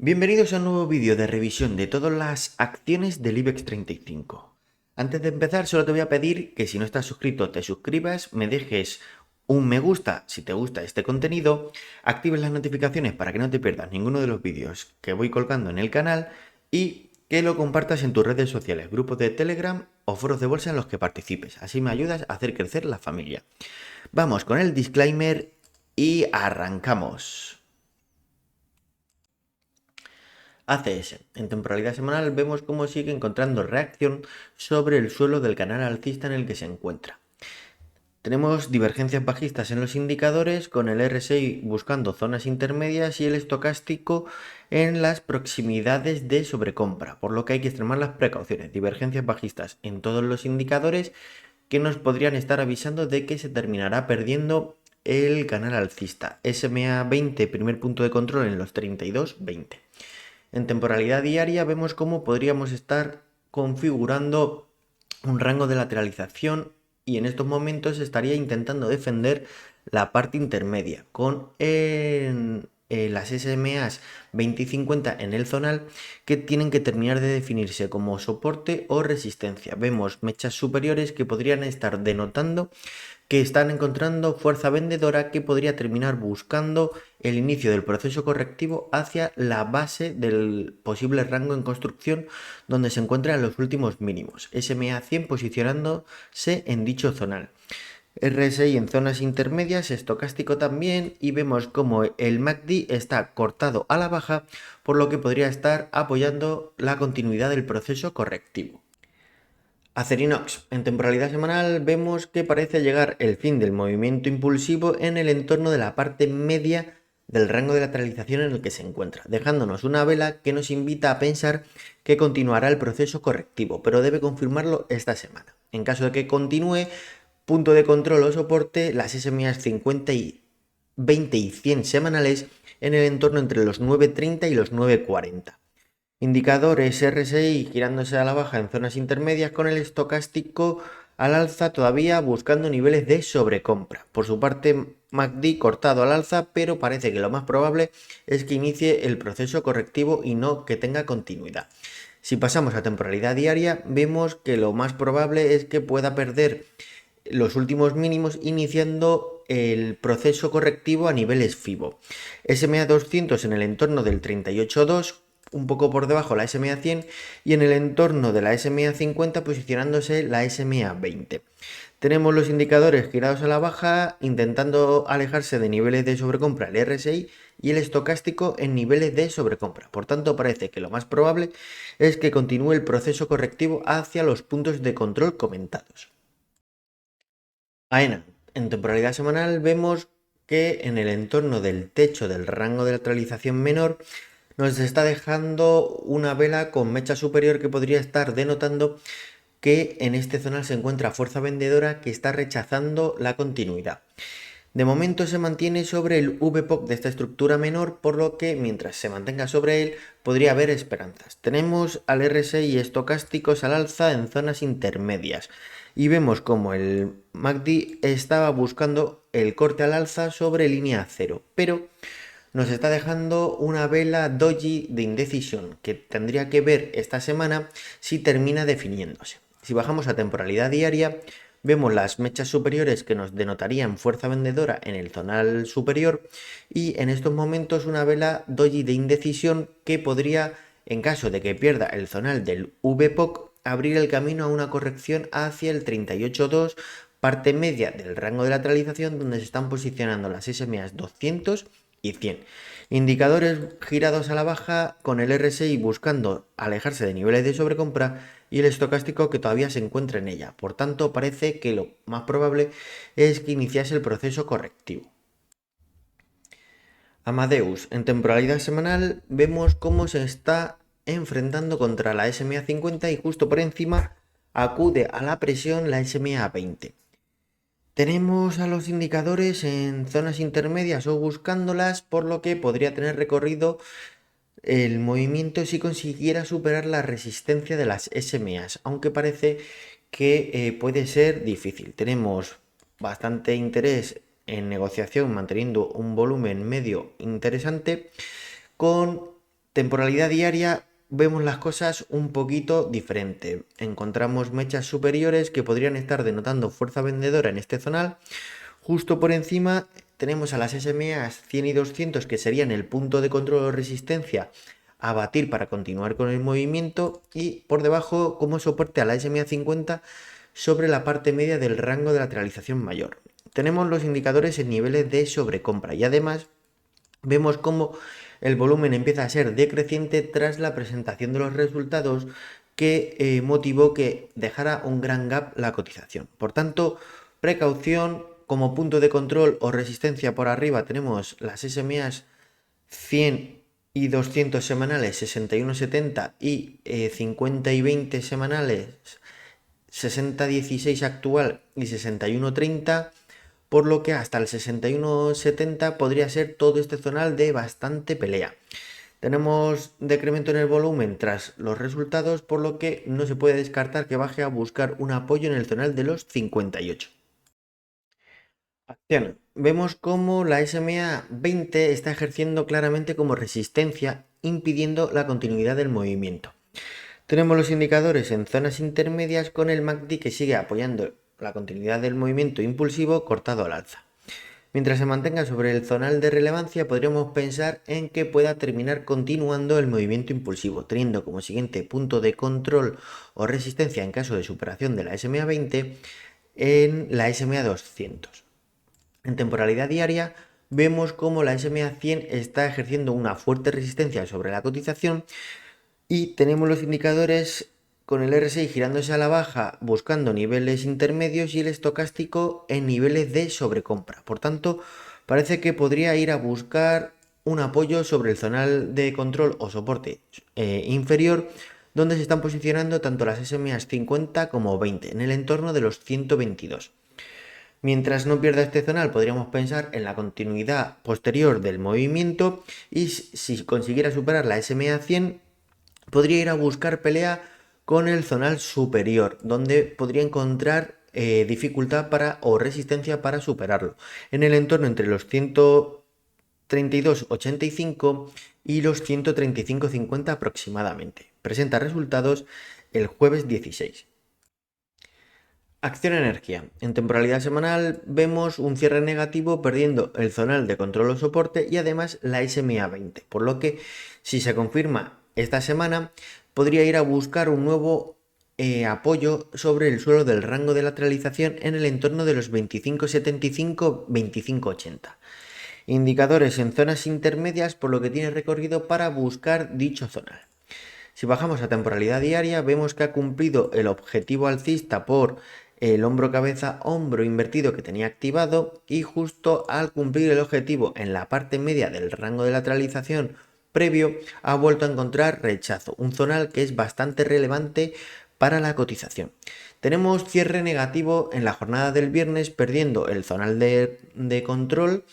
Bienvenidos a un nuevo vídeo de revisión de todas las acciones del IBEX 35. Antes de empezar, solo te voy a pedir que si no estás suscrito te suscribas, me dejes un me gusta si te gusta este contenido, actives las notificaciones para que no te pierdas ninguno de los vídeos que voy colgando en el canal y que lo compartas en tus redes sociales, grupos de Telegram o foros de bolsa en los que participes. Así me ayudas a hacer crecer la familia. Vamos con el disclaimer y arrancamos. ACS. En temporalidad semanal vemos cómo sigue encontrando reacción sobre el suelo del canal alcista en el que se encuentra. Tenemos divergencias bajistas en los indicadores, con el RSI buscando zonas intermedias y el estocástico en las proximidades de sobrecompra, por lo que hay que extremar las precauciones. Divergencias bajistas en todos los indicadores que nos podrían estar avisando de que se terminará perdiendo el canal alcista. SMA 20, primer punto de control en los 32,20. En temporalidad diaria vemos cómo podríamos estar configurando un rango de lateralización y en estos momentos estaría intentando defender la parte intermedia con las SMAs 20 y 50 en el zonal, que tienen que terminar de definirse como soporte o resistencia. Vemos mechas superiores que podrían estar denotando que están encontrando fuerza vendedora, que podría terminar buscando el inicio del proceso correctivo hacia la base del posible rango en construcción donde se encuentran los últimos mínimos. SMA 100 posicionándose en dicho zonal. RSI en zonas intermedias, estocástico también, y vemos como el MACD está cortado a la baja, por lo que podría estar apoyando la continuidad del proceso correctivo. Acerinox. En temporalidad semanal vemos que parece llegar el fin del movimiento impulsivo en el entorno de la parte media del rango de lateralización en el que se encuentra, dejándonos una vela que nos invita a pensar que continuará el proceso correctivo, pero debe confirmarlo esta semana. En caso de que continúe, punto de control o soporte, las SMA 50 y 20 y 100 semanales en el entorno entre los 9.30 y los 9.40. Indicadores RSI girándose a la baja en zonas intermedias, con el estocástico al alza todavía buscando niveles de sobrecompra. Por su parte, MACD cortado al alza, pero parece que lo más probable es que inicie el proceso correctivo y no que tenga continuidad. Si pasamos a temporalidad diaria, vemos que lo más probable es que pueda perder los últimos mínimos iniciando el proceso correctivo a niveles FIBO. SMA 200 en el entorno del 38,2, un poco por debajo la SMA 100, y en el entorno de la SMA 50 posicionándose la SMA 20. Tenemos los indicadores girados a la baja, intentando alejarse de niveles de sobrecompra el RSI y el estocástico en niveles de sobrecompra. Por tanto, parece que lo más probable es que continúe el proceso correctivo hacia los puntos de control comentados. AENA. En temporalidad semanal vemos que en el entorno del techo del rango de lateralización menor nos está dejando una vela con mecha superior que podría estar denotando que en este zonal se encuentra fuerza vendedora que está rechazando la continuidad. De momento se mantiene sobre el VPOC de esta estructura menor, por lo que mientras se mantenga sobre él podría haber esperanzas. Tenemos al RSI estocásticos al alza en zonas intermedias y vemos como el MACD estaba buscando el corte al alza sobre línea 0, pero nos está dejando una vela doji de indecisión que tendría que ver esta semana si termina definiéndose. Si bajamos a temporalidad diaria, vemos las mechas superiores que nos denotarían fuerza vendedora en el zonal superior y en estos momentos una vela doji de indecisión que podría, en caso de que pierda el zonal del VPOC, abrir el camino a una corrección hacia el 38,2, parte media del rango de lateralización donde se están posicionando las SMAs 200 y 100. Indicadores girados a la baja, con el RSI buscando alejarse de niveles de sobrecompra y el estocástico que todavía se encuentra en ella. Por tanto, parece que lo más probable es que iniciase el proceso correctivo. Amadeus. En temporalidad semanal vemos cómo se está enfrentando contra la SMA 50 y justo por encima acude a la presión la SMA 20. Tenemos a los indicadores en zonas intermedias o buscándolas, por lo que podría tener recorrido el movimiento si consiguiera superar la resistencia de las SMAs, aunque parece que puede ser difícil. Tenemos bastante interés en negociación, manteniendo un volumen medio interesante, con Temporalidad diaria vemos las cosas un poquito diferente. Encontramos mechas superiores que podrían estar denotando fuerza vendedora en este zonal. Justo por encima tenemos a las SMAs 100 y 200 que serían el punto de control o resistencia a batir para continuar con el movimiento, y por debajo como soporte a la SMA 50 sobre la parte media del rango de lateralización mayor. Tenemos los indicadores en niveles de sobrecompra y además vemos cómo el volumen empieza a ser decreciente tras la presentación de los resultados que motivó que dejara un gran gap la cotización. Por tanto, precaución. Como punto de control o resistencia por arriba tenemos las SMAs 100 y 200 semanales 61,70 y 50 y 20 semanales 60,16 actual y 61,30, por lo que hasta el 61,70 podría ser todo este zonal de bastante pelea. Tenemos decremento en el volumen tras los resultados, por lo que no se puede descartar que baje a buscar un apoyo en el zonal de los 58. Acción. Vemos cómo la SMA 20 está ejerciendo claramente como resistencia, impidiendo la continuidad del movimiento. Tenemos los indicadores en zonas intermedias con el MACD que sigue apoyando la continuidad del movimiento impulsivo cortado al alza. Mientras se mantenga sobre el zonal de relevancia, podríamos pensar en que pueda terminar continuando el movimiento impulsivo, teniendo como siguiente punto de control o resistencia en caso de superación de la SMA 20 en la SMA 200. En temporalidad diaria vemos cómo la SMA 100 está ejerciendo una fuerte resistencia sobre la cotización y tenemos los indicadores con el RSI girándose a la baja buscando niveles intermedios y el estocástico en niveles de sobrecompra. Por tanto, parece que podría ir a buscar un apoyo sobre el zonal de control o soporte inferior, donde se están posicionando tanto las SMAs 50 como 20 en el entorno de los 122. Mientras no pierda este zonal, podríamos pensar en la continuidad posterior del movimiento, y si consiguiera superar la SMA 100, podría ir a buscar pelea con el zonal superior, donde podría encontrar dificultad o resistencia para superarlo, en el entorno entre los 132,85 y los 135,50 aproximadamente. Presenta resultados el jueves 16. Acción energía. En temporalidad semanal vemos un cierre negativo perdiendo el zonal de control o soporte y además la SMA 20, por lo que si se confirma esta semana podría ir a buscar un nuevo apoyo sobre el suelo del rango de lateralización en el entorno de los 25,75-25,80. Indicadores en zonas intermedias, por lo que tiene recorrido para buscar dicho zonal. Si bajamos a temporalidad diaria, vemos que ha cumplido el objetivo alcista por el hombro cabeza hombro invertido que tenía activado, y justo al cumplir el objetivo en la parte media del rango de lateralización previo ha vuelto a encontrar rechazo, un zonal que es bastante relevante para la cotización. Tenemos cierre negativo en la jornada del viernes perdiendo el zonal de control,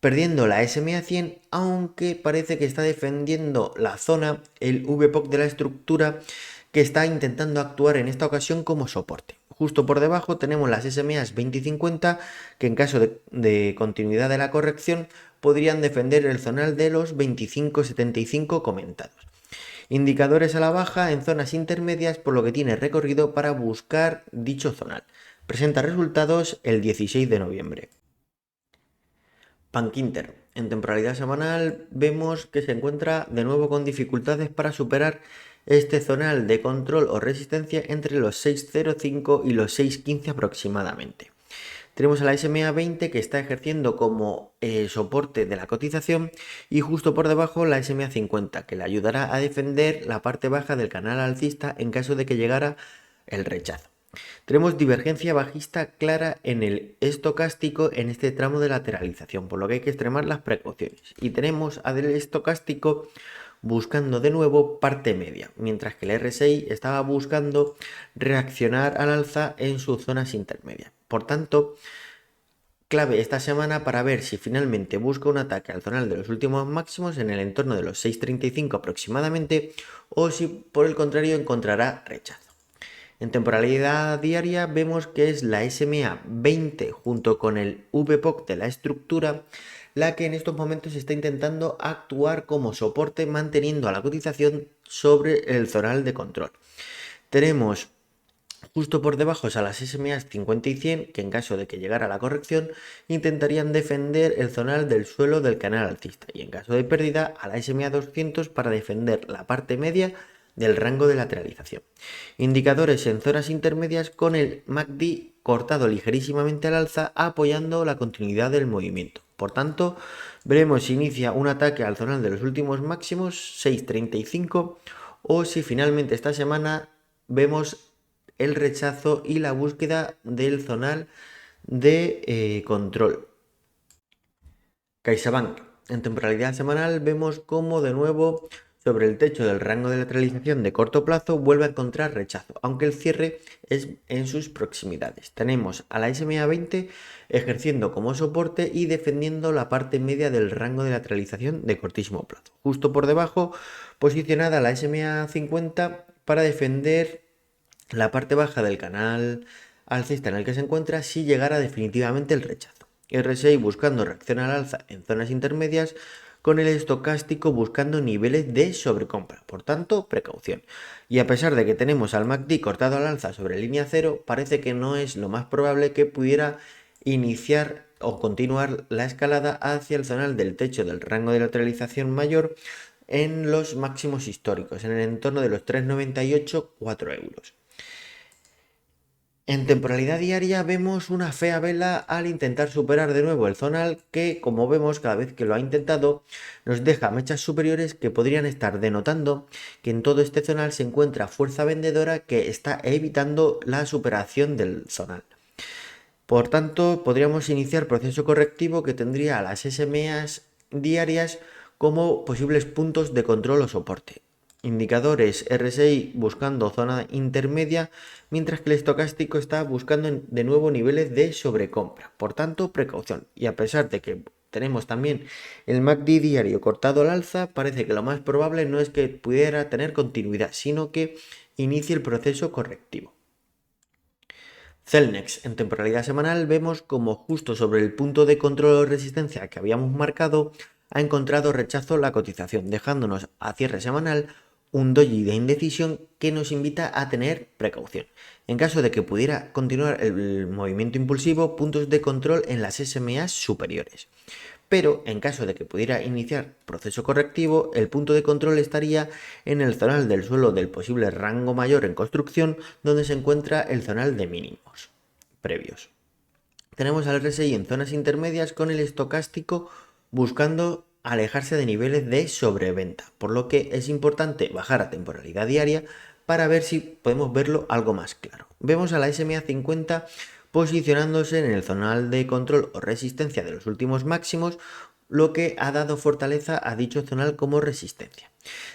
perdiendo la SMA 100, aunque parece que está defendiendo la zona, el VPOC de la estructura, que está intentando actuar en esta ocasión como soporte. Justo por debajo tenemos las SMAs 20 y 50, que en caso de continuidad de la corrección podrían defender el zonal de los 25,75 comentados. Indicadores a la baja en zonas intermedias, por lo que tiene recorrido para buscar dicho zonal. Presenta resultados el 16 de noviembre. Bankinter. En temporalidad semanal vemos que se encuentra de nuevo con dificultades para superar este zonal de control o resistencia entre los 6,05 y los 6,15 aproximadamente. Tenemos a la SMA 20 que está ejerciendo como soporte de la cotización, y justo por debajo la SMA 50 que le ayudará a defender la parte baja del canal alcista en caso de que llegara el rechazo. Tenemos divergencia bajista clara en el estocástico en este tramo de lateralización, por lo que hay que extremar las precauciones. Y tenemos al estocástico buscando de nuevo parte media, mientras que el RSI estaba buscando reaccionar al alza en sus zonas intermedias. Por tanto, clave esta semana para ver si finalmente busca un ataque al zonal de los últimos máximos en el entorno de los 6,35 aproximadamente, o si por el contrario encontrará rechazo. En temporalidad diaria vemos que es la SMA 20 junto con el VPOC de la estructura la que en estos momentos está intentando actuar como soporte manteniendo a la cotización sobre el zonal de control. Tenemos justo por debajo a las SMAs 50 y 100, que en caso de que llegara la corrección, intentarían defender el zonal del suelo del canal alcista, y en caso de pérdida a la SMA 200 para defender la parte media del rango de lateralización. Indicadores en zonas intermedias con el MACD cortado ligerísimamente al alza, apoyando la continuidad del movimiento. Por tanto, veremos si inicia un ataque al zonal de los últimos máximos 6.35 o si finalmente esta semana vemos el rechazo y la búsqueda del zonal de control. CaixaBank. En temporalidad semanal vemos cómo de nuevo sobre el techo del rango de lateralización de corto plazo vuelve a encontrar rechazo, aunque el cierre es en sus proximidades. Tenemos a la SMA 20 ejerciendo como soporte y defendiendo la parte media del rango de lateralización de cortísimo plazo. Justo por debajo posicionada la SMA 50 para defender la parte baja del canal alcista en el que se encuentra si llegara definitivamente el rechazo. RSI buscando reacción al alza en zonas intermedias, con el estocástico buscando niveles de sobrecompra, por tanto, precaución. Y a pesar de que tenemos al MACD cortado al alza sobre línea cero, parece que no es lo más probable que pudiera iniciar o continuar la escalada hacia el zonal del techo del rango de lateralización mayor en los máximos históricos, en el entorno de los 3,98-4 euros. En temporalidad diaria vemos una fea vela al intentar superar de nuevo el zonal que, como vemos cada vez que lo ha intentado, nos deja mechas superiores que podrían estar denotando que en todo este zonal se encuentra fuerza vendedora que está evitando la superación del zonal. Por tanto, podríamos iniciar proceso correctivo que tendría a las SMAs diarias como posibles puntos de control o soporte. Indicadores RSI buscando zona intermedia, mientras que el estocástico está buscando de nuevo niveles de sobrecompra. Por tanto, precaución. Y a pesar de que tenemos también el MACD diario cortado al alza, parece que lo más probable no es que pudiera tener continuidad, sino que inicie el proceso correctivo. Celnex. En temporalidad semanal vemos como justo sobre el punto de control o resistencia que habíamos marcado ha encontrado rechazo la cotización, dejándonos a cierre semanal un doji de indecisión que nos invita a tener precaución. En caso de que pudiera continuar el movimiento impulsivo, puntos de control en las SMAs superiores. Pero en caso de que pudiera iniciar proceso correctivo, el punto de control estaría en el zonal del suelo del posible rango mayor en construcción, donde se encuentra el zonal de mínimos previos. Tenemos al RSI en zonas intermedias con el estocástico buscando alejarse de niveles de sobreventa, por lo que es importante bajar a temporalidad diaria para ver si podemos verlo algo más claro. Vemos a la SMA 50 posicionándose en el zonal de control o resistencia de los últimos máximos, lo que ha dado fortaleza a dicho zonal como resistencia.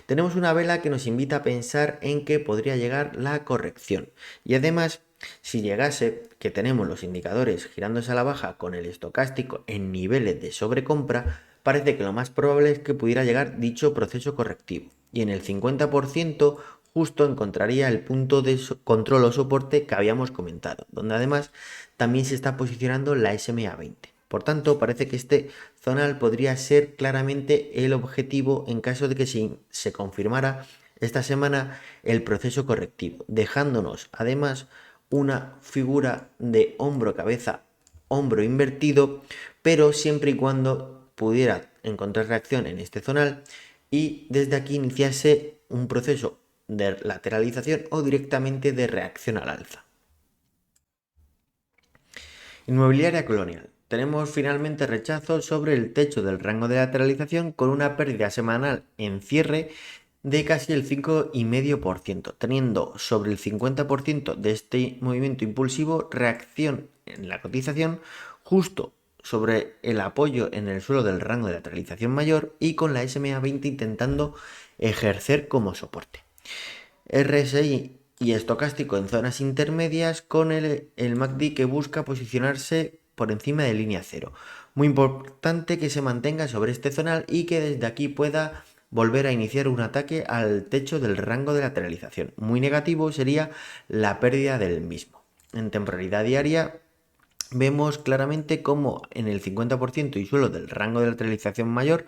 Tenemos una vela que nos invita a pensar en que podría llegar la corrección y además, si llegase que tenemos los indicadores girándose a la baja con el estocástico en niveles de sobrecompra, parece que lo más probable es que pudiera llegar dicho proceso correctivo y en el 50% justo encontraría el punto de control o soporte que habíamos comentado, donde además también se está posicionando la SMA 20. Por tanto, parece que este zonal podría ser claramente el objetivo en caso de que se confirmara esta semana el proceso correctivo, dejándonos además una figura de hombro-cabeza, hombro invertido, pero siempre y cuando pudiera encontrar reacción en este zonal y desde aquí iniciase un proceso de lateralización o directamente de reacción al alza. Inmobiliaria Colonial. Tenemos finalmente rechazo sobre el techo del rango de lateralización con una pérdida semanal en cierre de casi el 5,5%, teniendo sobre el 50% de este movimiento impulsivo reacción en la cotización justo sobre el apoyo en el suelo del rango de lateralización mayor y con la SMA 20 intentando ejercer como soporte. RSI y estocástico en zonas intermedias con el MACD que busca posicionarse por encima de línea cero. Muy importante que se mantenga sobre este zonal y que desde aquí pueda volver a iniciar un ataque al techo del rango de lateralización. Muy negativo sería la pérdida del mismo. En temporalidad diaria vemos claramente cómo en el 50% y suelo del rango de lateralización mayor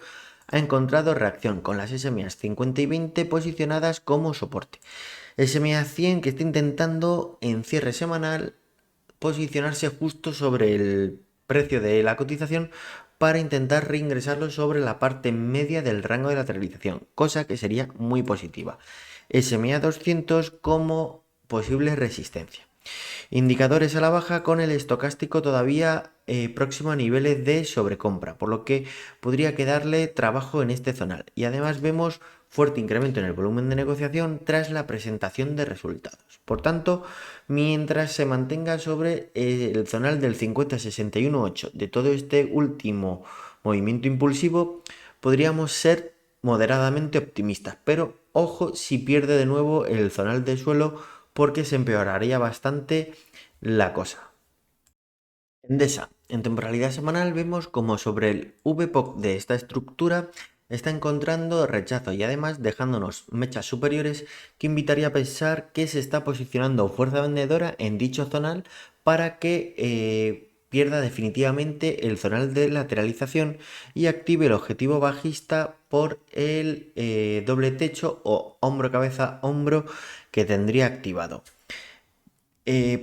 ha encontrado reacción con las SMA 50 y 20 posicionadas como soporte. SMA 100 que está intentando en cierre semanal posicionarse justo sobre el precio de la cotización para intentar reingresarlo sobre la parte media del rango de lateralización, cosa que sería muy positiva. SMA 200 como posible resistencia. Indicadores a la baja con el estocástico todavía próximo a niveles de sobrecompra, por lo que podría quedarle trabajo en este zonal. Y además vemos fuerte incremento en el volumen de negociación tras la presentación de resultados. Por tanto, mientras se mantenga sobre el zonal del 50-61.8 de todo este último movimiento impulsivo, podríamos ser moderadamente optimistas, pero ojo si pierde de nuevo el zonal de suelo porque se empeoraría bastante la cosa. Endesa, en temporalidad semanal vemos como sobre el VPOC de esta estructura está encontrando rechazo y además dejándonos mechas superiores que invitaría a pensar que se está posicionando fuerza vendedora en dicho zonal para que pierda definitivamente el zonal de lateralización y active el objetivo bajista por el doble techo o hombro cabeza hombro que tendría activado.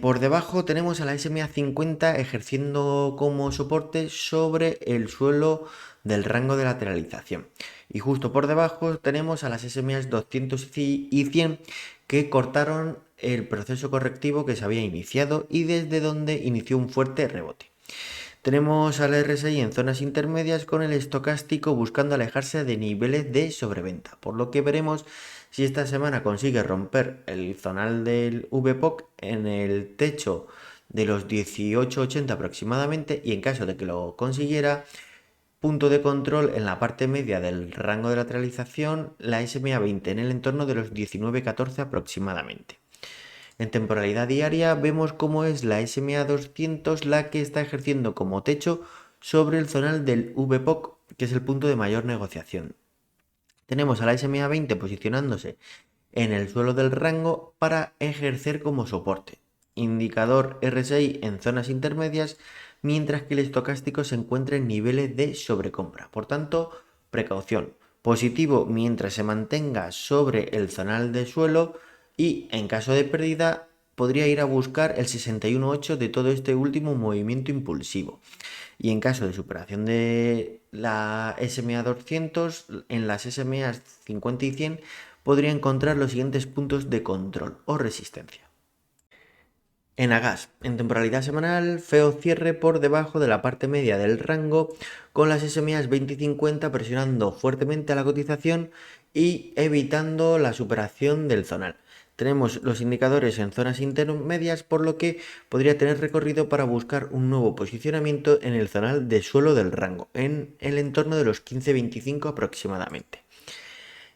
Por debajo tenemos a la SMA 50 ejerciendo como soporte sobre el suelo del rango de lateralización. Y justo por debajo tenemos a las SMAs 200 y 100 que cortaron el proceso correctivo que se había iniciado y desde donde inició un fuerte rebote. Tenemos al RSI en zonas intermedias con el estocástico buscando alejarse de niveles de sobreventa, por lo que veremos si esta semana consigue romper el zonal del VPOC en el techo de los 18.80 aproximadamente y en caso de que lo consiguiera, punto de control en la parte media del rango de lateralización, la SMA 20 en el entorno de los 19.14 aproximadamente. En temporalidad diaria vemos cómo es la SMA 200 la que está ejerciendo como techo sobre el zonal del VPOC, que es el punto de mayor negociación. Tenemos a la SMA 20 posicionándose en el suelo del rango para ejercer como soporte. Indicador RSI en zonas intermedias, mientras que el estocástico se encuentra en niveles de sobrecompra. Por tanto, precaución. Positivo mientras se mantenga sobre el zonal de suelo y en caso de pérdida podría ir a buscar el 61.8 de todo este último movimiento impulsivo. Y en caso de superación de la SMA 200, en las SMA 50 y 100 podría encontrar los siguientes puntos de control o resistencia. En Agas, en temporalidad semanal, feo cierre por debajo de la parte media del rango, con las SMAs 20 y 50 presionando fuertemente a la cotización y evitando la superación del zonal. Tenemos los indicadores en zonas intermedias, por lo que podría tener recorrido para buscar un nuevo posicionamiento en el zonal de suelo del rango, en el entorno de los 15-25 aproximadamente.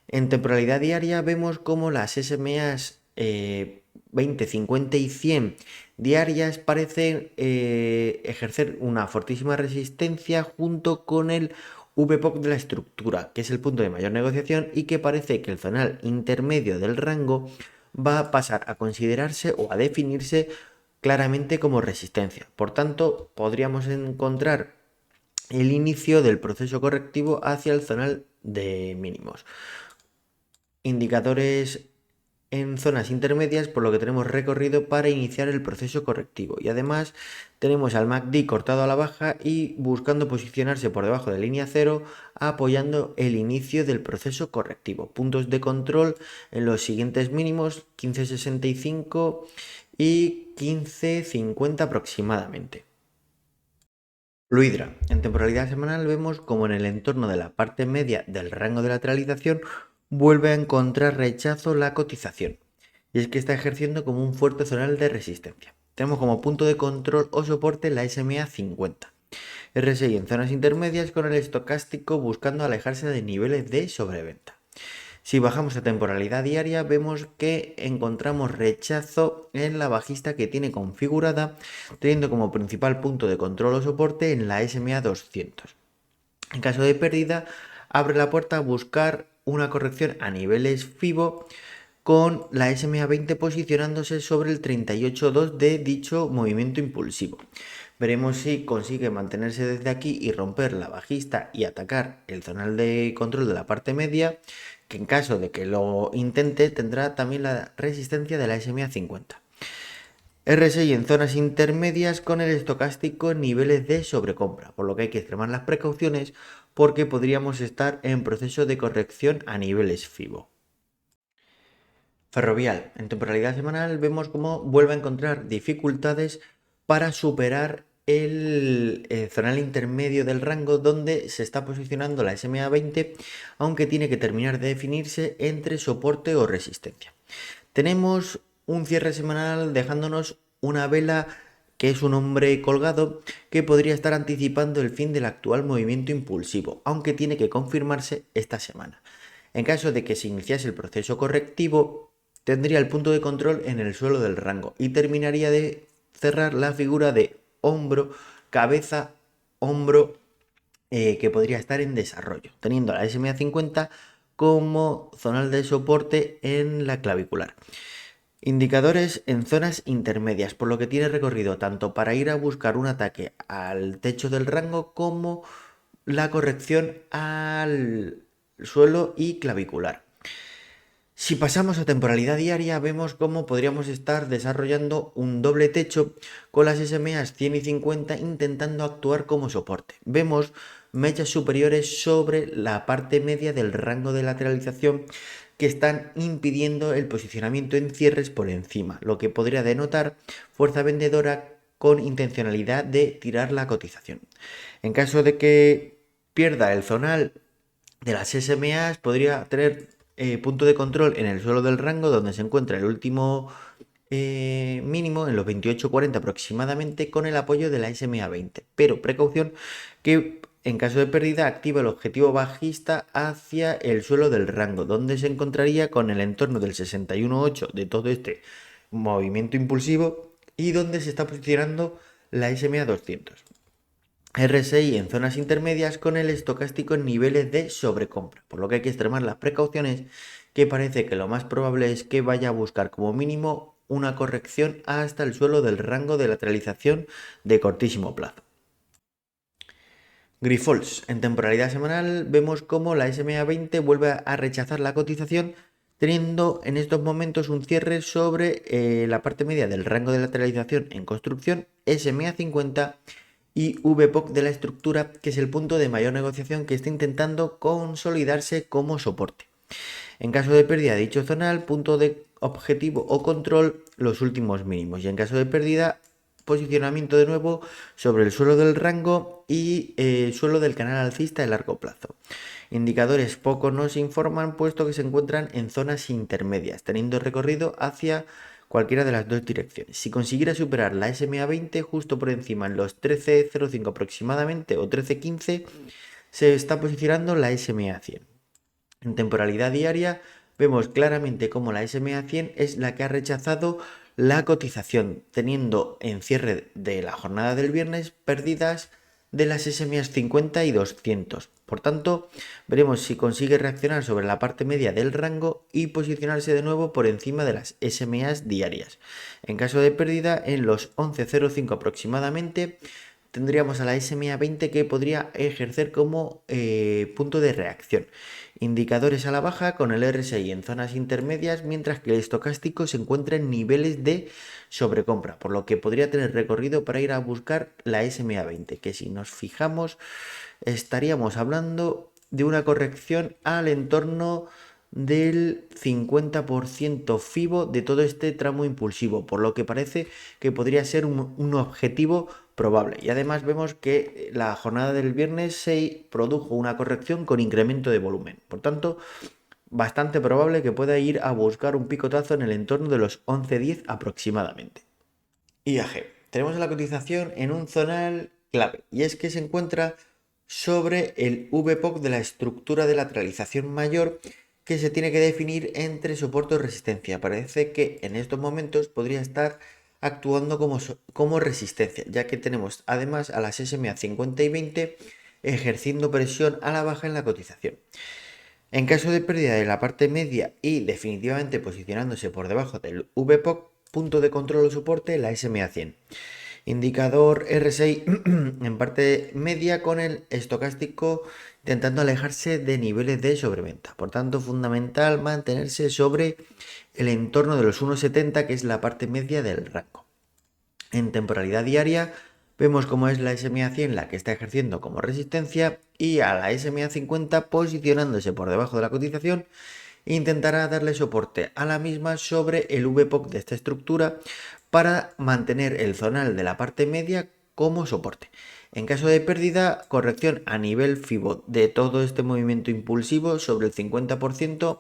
En temporalidad diaria vemos como las SMAs 20, 50 y 100 diarias parecen ejercer una fortísima resistencia junto con el VPOC de la estructura, que es el punto de mayor negociación y que parece que el zonal intermedio del rango va a pasar a considerarse o a definirse claramente como resistencia. Por tanto, podríamos encontrar el inicio del proceso correctivo hacia el zonal de mínimos. Indicadores en zonas intermedias, por lo que tenemos recorrido para iniciar el proceso correctivo. Y además tenemos al MACD cortado a la baja y buscando posicionarse por debajo de línea cero, apoyando el inicio del proceso correctivo. Puntos de control en los siguientes mínimos, 15.65 y 15.50 aproximadamente. Fluidra. En temporalidad semanal vemos como en el entorno de la parte media del rango de lateralización vuelve a encontrar rechazo la cotización. Y es que está ejerciendo como un fuerte zonal de resistencia. Tenemos como punto de control o soporte la SMA 50. RSI en zonas intermedias con el estocástico buscando alejarse de niveles de sobreventa. Si bajamos a temporalidad diaria, vemos que encontramos rechazo en la bajista que tiene configurada, teniendo como principal punto de control o soporte en la SMA 200. En caso de pérdida, abre la puerta a buscar una corrección a niveles FIBO con la SMA 20 posicionándose sobre el 38.2 de dicho movimiento impulsivo. Veremos si consigue mantenerse desde aquí y romper la bajista y atacar el zonal de control de la parte media, que en caso de que lo intente tendrá también la resistencia de la SMA 50. RSI en zonas intermedias con el estocástico en niveles de sobrecompra, por lo que hay que extremar las precauciones porque podríamos estar en proceso de corrección a niveles FIBO. Ferrovial, en temporalidad semanal vemos cómo vuelve a encontrar dificultades para superar el zonal intermedio del rango donde se está posicionando la SMA 20, aunque tiene que terminar de definirse entre soporte o resistencia. Tenemos un cierre semanal dejándonos una vela que es un hombre colgado que podría estar anticipando el fin del actual movimiento impulsivo, aunque tiene que confirmarse esta semana. En caso de que se iniciase el proceso correctivo, tendría el punto de control en el suelo del rango y terminaría de cerrar la figura de hombro, cabeza, hombro, que podría estar en desarrollo, teniendo la SMA 50 como zonal de soporte en la clavicular. Indicadores en zonas intermedias, por lo que tiene recorrido tanto para ir a buscar un ataque al techo del rango como la corrección al suelo y clavicular. Si pasamos a temporalidad diaria, vemos cómo podríamos estar desarrollando un doble techo con las SMAs 100 y 50 intentando actuar como soporte. Vemos mechas superiores sobre la parte media del rango de lateralización que están impidiendo el posicionamiento en cierres por encima, lo que podría denotar fuerza vendedora con intencionalidad de tirar la cotización. En caso de que pierda el zonal de las SMAs, podría tener punto de control en el suelo del rango donde se encuentra el último mínimo en los 28.40 aproximadamente con el apoyo de la SMA 20, pero precaución que en caso de pérdida activa el objetivo bajista hacia el suelo del rango donde se encontraría con el entorno del 61.8 de todo este movimiento impulsivo y donde se está posicionando la SMA 200. RSI en zonas intermedias con el estocástico en niveles de sobrecompra, por lo que hay que extremar las precauciones, que parece que lo más probable es que vaya a buscar como mínimo una corrección hasta el suelo del rango de lateralización de cortísimo plazo. Grifols, en temporalidad semanal vemos cómo la SMA 20 vuelve a rechazar la cotización, teniendo en estos momentos un cierre sobre la parte media del rango de lateralización en construcción, SMA 50 y VPOC de la estructura, que es el punto de mayor negociación que está intentando consolidarse como soporte. En caso de pérdida de dicho zonal, punto de objetivo o control, los últimos mínimos. Y en caso de pérdida, posicionamiento de nuevo sobre el suelo del rango y el suelo del canal alcista de largo plazo. Indicadores poco nos informan puesto que se encuentran en zonas intermedias, teniendo recorrido hacia cualquiera de las dos direcciones. Si consiguiera superar la SMA 20 justo por encima en los 13.05 aproximadamente o 13.15, se está posicionando la SMA 100. En temporalidad diaria vemos claramente cómo la SMA 100 es la que ha rechazado la cotización, teniendo en cierre de la jornada del viernes pérdidas de las SMAs 50 y 200. Por tanto, veremos si consigue reaccionar sobre la parte media del rango y posicionarse de nuevo por encima de las SMAs diarias. En caso de pérdida, en los 11.05 aproximadamente, tendríamos a la SMA 20 que podría ejercer como punto de reacción. Indicadores a la baja con el RSI en zonas intermedias, mientras que el estocástico se encuentra en niveles de sobrecompra, por lo que podría tener recorrido para ir a buscar la SMA 20, que si nos fijamos estaríamos hablando de una corrección al entorno del 50% FIBO de todo este tramo impulsivo, por lo que parece que podría ser un objetivo probable. Y además vemos que la jornada del viernes se produjo una corrección con incremento de volumen. Por tanto, bastante probable que pueda ir a buscar un picotazo en el entorno de los 11.10 aproximadamente. IAG. Tenemos la cotización en un zonal clave y es que se encuentra sobre el VPOC de la estructura de lateralización mayor que se tiene que definir entre soporte o resistencia. Parece que en estos momentos podría estar actuando como resistencia, ya que tenemos además a las SMA 50 y 20 ejerciendo presión a la baja en la cotización. En caso de pérdida de la parte media y definitivamente posicionándose por debajo del VPOC, punto de control o soporte la SMA 100. Indicador RSI en parte media con el estocástico intentando alejarse de niveles de sobreventa. Por tanto, fundamental mantenerse sobre el entorno de los 1,70, que es la parte media del rango. En temporalidad diaria vemos cómo es la SMA 100 la que está ejerciendo como resistencia y a la SMA 50 posicionándose por debajo de la cotización intentará darle soporte a la misma sobre el VPOC de esta estructura para mantener el zonal de la parte media como soporte. En caso de pérdida, corrección a nivel FIBO de todo este movimiento impulsivo sobre el 50%,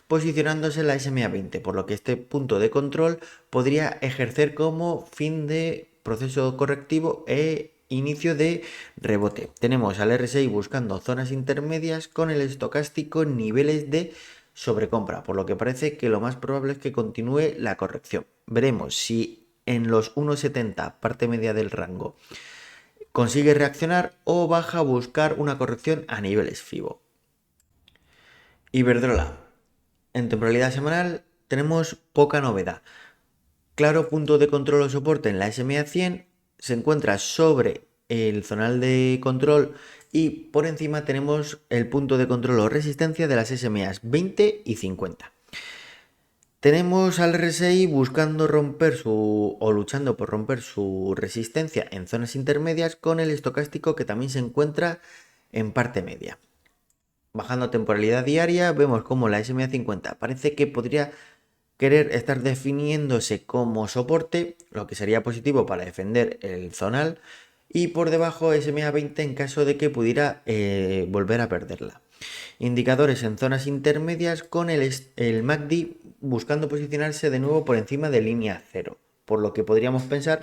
posicionándose en la SMA 20, por lo que este punto de control podría ejercer como fin de proceso correctivo e inicio de rebote. Tenemos al RSI buscando zonas intermedias con el estocástico en niveles de sobrecompra, por lo que parece que lo más probable es que continúe la corrección. Veremos si en los 1,70, parte media del rango, consigue reaccionar o baja a buscar una corrección a niveles FIBO. Iberdrola. En temporalidad semanal tenemos poca novedad. Claro punto de control o soporte en la SMA 100, se encuentra sobre el zonal de control y por encima tenemos el punto de control o resistencia de las SMAs 20 y 50. Tenemos al RSI buscando romper o luchando por romper su resistencia en zonas intermedias con el estocástico que también se encuentra en parte media. Bajando temporalidad diaria vemos como la SMA 50 parece que podría querer estar definiéndose como soporte, lo que sería positivo para defender el zonal, y por debajo SMA 20 en caso de que pudiera volver a perderla. Indicadores en zonas intermedias con el MACD buscando posicionarse de nuevo por encima de línea 0, por lo que podríamos pensar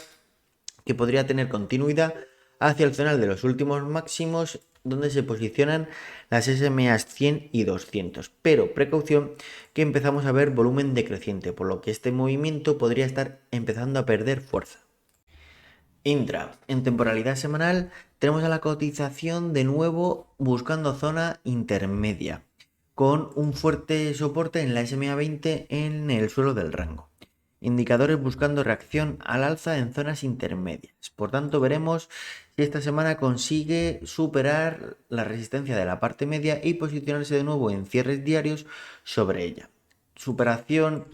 que podría tener continuidad hacia el zonal de los últimos máximos donde se posicionan las SMAs 100 y 200, pero precaución que empezamos a ver volumen decreciente, por lo que este movimiento podría estar empezando a perder fuerza. Intra, en temporalidad semanal tenemos a la cotización de nuevo buscando zona intermedia, con un fuerte soporte en la SMA 20 en el suelo del rango. Indicadores buscando reacción al alza en zonas intermedias. Por tanto, veremos si esta semana consigue superar la resistencia de la parte media y posicionarse de nuevo en cierres diarios sobre ella. Superación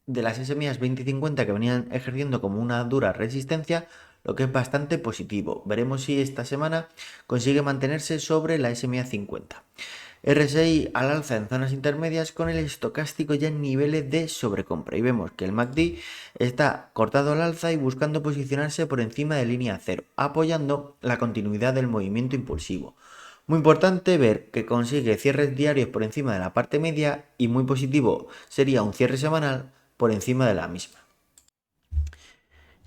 de las SMAs 20 y 50 que venían ejerciendo como una dura resistencia, lo que es bastante positivo. Veremos si esta semana consigue mantenerse sobre la SMA 50. RSI al alza en zonas intermedias con el estocástico ya en niveles de sobrecompra y vemos que el MACD está cortado al alza y buscando posicionarse por encima de línea 0, apoyando la continuidad del movimiento impulsivo. Muy importante ver que consigue cierres diarios por encima de la parte media y muy positivo sería un cierre semanal por encima de la misma.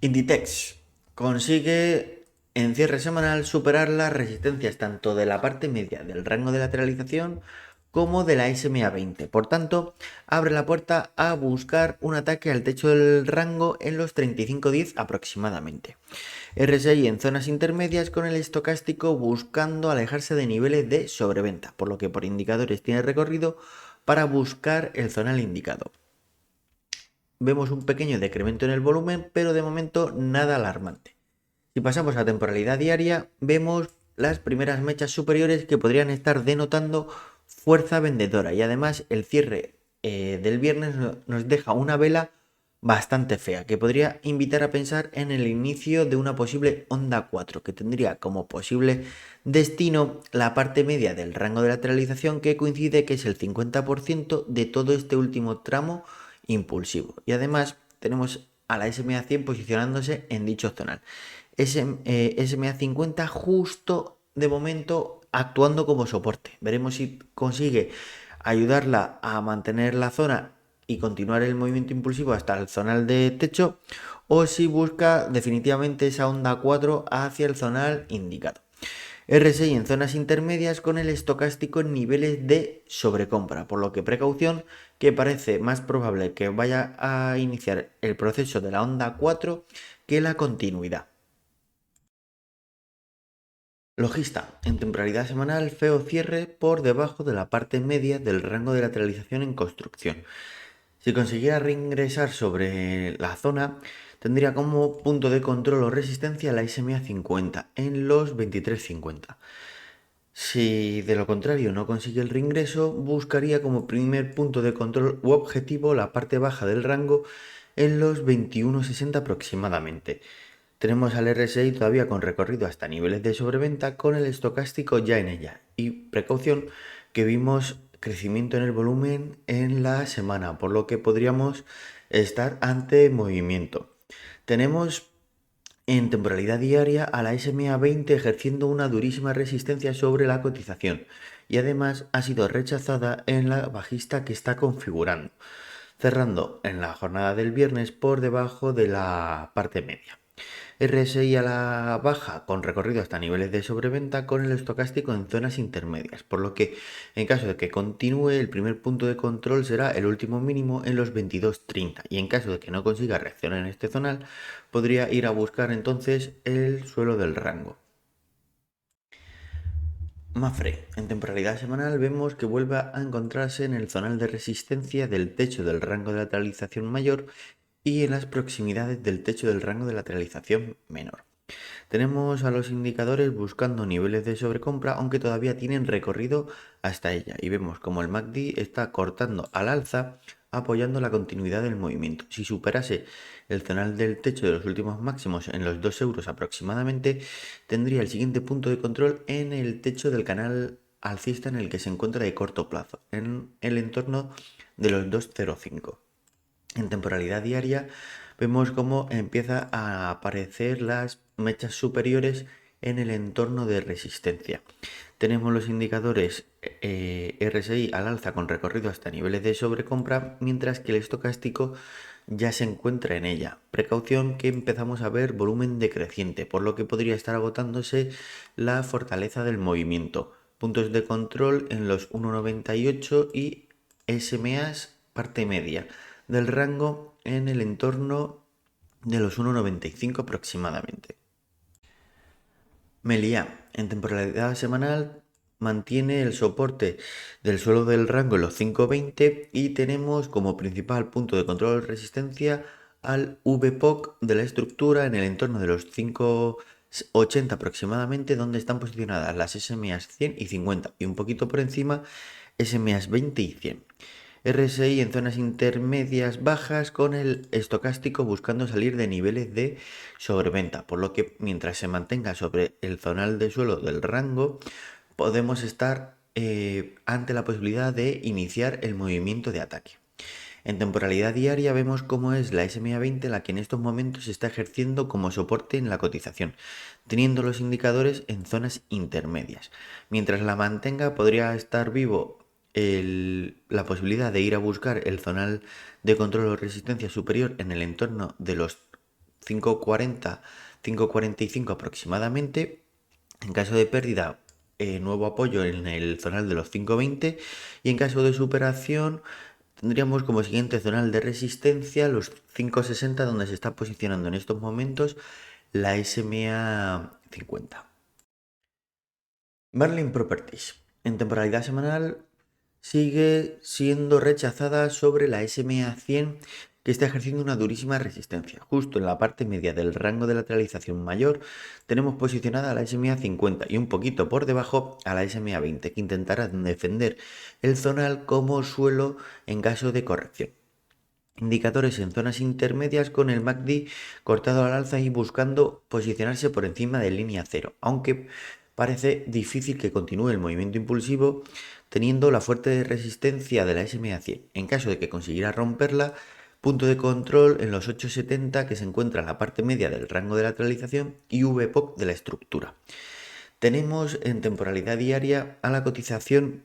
Inditex consigue en cierre semanal superar las resistencias tanto de la parte media del rango de lateralización como de la SMA 20. Por tanto, abre la puerta a buscar un ataque al techo del rango en los 35.10 aproximadamente. RSI en zonas intermedias con el estocástico buscando alejarse de niveles de sobreventa, por lo que por indicadores tiene recorrido para buscar el zonal indicado. Vemos un pequeño decremento en el volumen, pero de momento nada alarmante. Si pasamos a temporalidad diaria, vemos las primeras mechas superiores que podrían estar denotando fuerza vendedora y además el cierre del viernes nos deja una vela bastante fea que podría invitar a pensar en el inicio de una posible onda 4 que tendría como posible destino la parte media del rango de lateralización que coincide que es el 50% de todo este último tramo impulsivo y además tenemos a la SMA 100 posicionándose en dicho zonal. SMA 50 justo de momento actuando como soporte. Veremos si consigue ayudarla a mantener la zona y continuar el movimiento impulsivo hasta el zonal de techo o si busca definitivamente esa onda 4 hacia el zonal indicado. RSI en zonas intermedias con el estocástico en niveles de sobrecompra, por lo que precaución que parece más probable que vaya a iniciar el proceso de la onda 4 que la continuidad. Logista, en temporalidad semanal, feo cierre por debajo de la parte media del rango de lateralización en construcción. Si consiguiera reingresar sobre la zona, tendría como punto de control o resistencia la SMA 50 en los 23.50. Si de lo contrario no consigue el reingreso, buscaría como primer punto de control u objetivo la parte baja del rango en los 21.60 aproximadamente. Tenemos al RSI todavía con recorrido hasta niveles de sobreventa con el estocástico ya en ella. Y precaución que vimos crecimiento en el volumen en la semana, por lo que podríamos estar ante movimiento. Tenemos en temporalidad diaria a la SMA 20 ejerciendo una durísima resistencia sobre la cotización y además ha sido rechazada en la bajista que está configurando, cerrando en la jornada del viernes por debajo de la parte media. RSI a la baja con recorrido hasta niveles de sobreventa con el estocástico en zonas intermedias, por lo que en caso de que continúe el primer punto de control será el último mínimo en los 22.30 y en caso de que no consiga reaccionar en este zonal podría ir a buscar entonces el suelo del rango. Mafre, en temporalidad semanal vemos que vuelve a encontrarse en el zonal de resistencia del techo del rango de lateralización mayor y en las proximidades del techo del rango de lateralización menor. Tenemos a los indicadores buscando niveles de sobrecompra, aunque todavía tienen recorrido hasta ella. Y vemos como el MACD está cortando al alza, apoyando la continuidad del movimiento. Si superase el zonal del techo de los últimos máximos en los 2 euros aproximadamente, tendría el siguiente punto de control en el techo del canal alcista en el que se encuentra de corto plazo, en el entorno de los 2,05. En temporalidad diaria vemos cómo empieza a aparecer las mechas superiores en el entorno de resistencia. Tenemos los indicadores RSI al alza con recorrido hasta niveles de sobrecompra, mientras que el estocástico ya se encuentra en ella. Precaución que empezamos a ver volumen decreciente, por lo que podría estar agotándose la fortaleza del movimiento. Puntos de control en los 1,98 y SMAs parte media del rango en el entorno de los 1,95 aproximadamente. Melia, en temporalidad semanal, mantiene el soporte del suelo del rango en los 5,20 y tenemos como principal punto de control de resistencia al VPOC de la estructura en el entorno de los 5,80 aproximadamente, donde están posicionadas las SMAs 100 y 50 y un poquito por encima SMAs 20 y 100. RSI en zonas intermedias bajas con el estocástico buscando salir de niveles de sobreventa, por lo que mientras se mantenga sobre el zonal de suelo del rango podemos estar ante la posibilidad de iniciar el movimiento de ataque. En temporalidad diaria vemos cómo es la SMA 20 la que en estos momentos está ejerciendo como soporte en la cotización, teniendo los indicadores en zonas intermedias. Mientras la mantenga podría estar vivo la posibilidad de ir a buscar el zonal de control o resistencia superior en el entorno de los 5,40, 5,45 aproximadamente. En caso de pérdida, nuevo apoyo en el zonal de los 5,20 y en caso de superación tendríamos como siguiente zonal de resistencia los 5,60 donde se está posicionando en estos momentos la SMA 50. Merlin Properties. En temporalidad semanal sigue siendo rechazada sobre la SMA 100 que está ejerciendo una durísima resistencia. Justo en la parte media del rango de lateralización mayor tenemos posicionada a la SMA 50 y un poquito por debajo a la SMA 20 que intentará defender el zonal como suelo en caso de corrección. Indicadores en zonas intermedias con el MACD cortado al alza y buscando posicionarse por encima de línea cero, aunque parece difícil que continúe el movimiento impulsivo teniendo la fuerte resistencia de la SMA 100. En caso de que consiguiera romperla, punto de control en los 8,70 que se encuentra en la parte media del rango de lateralización y VPOC de la estructura. Tenemos en temporalidad diaria a la cotización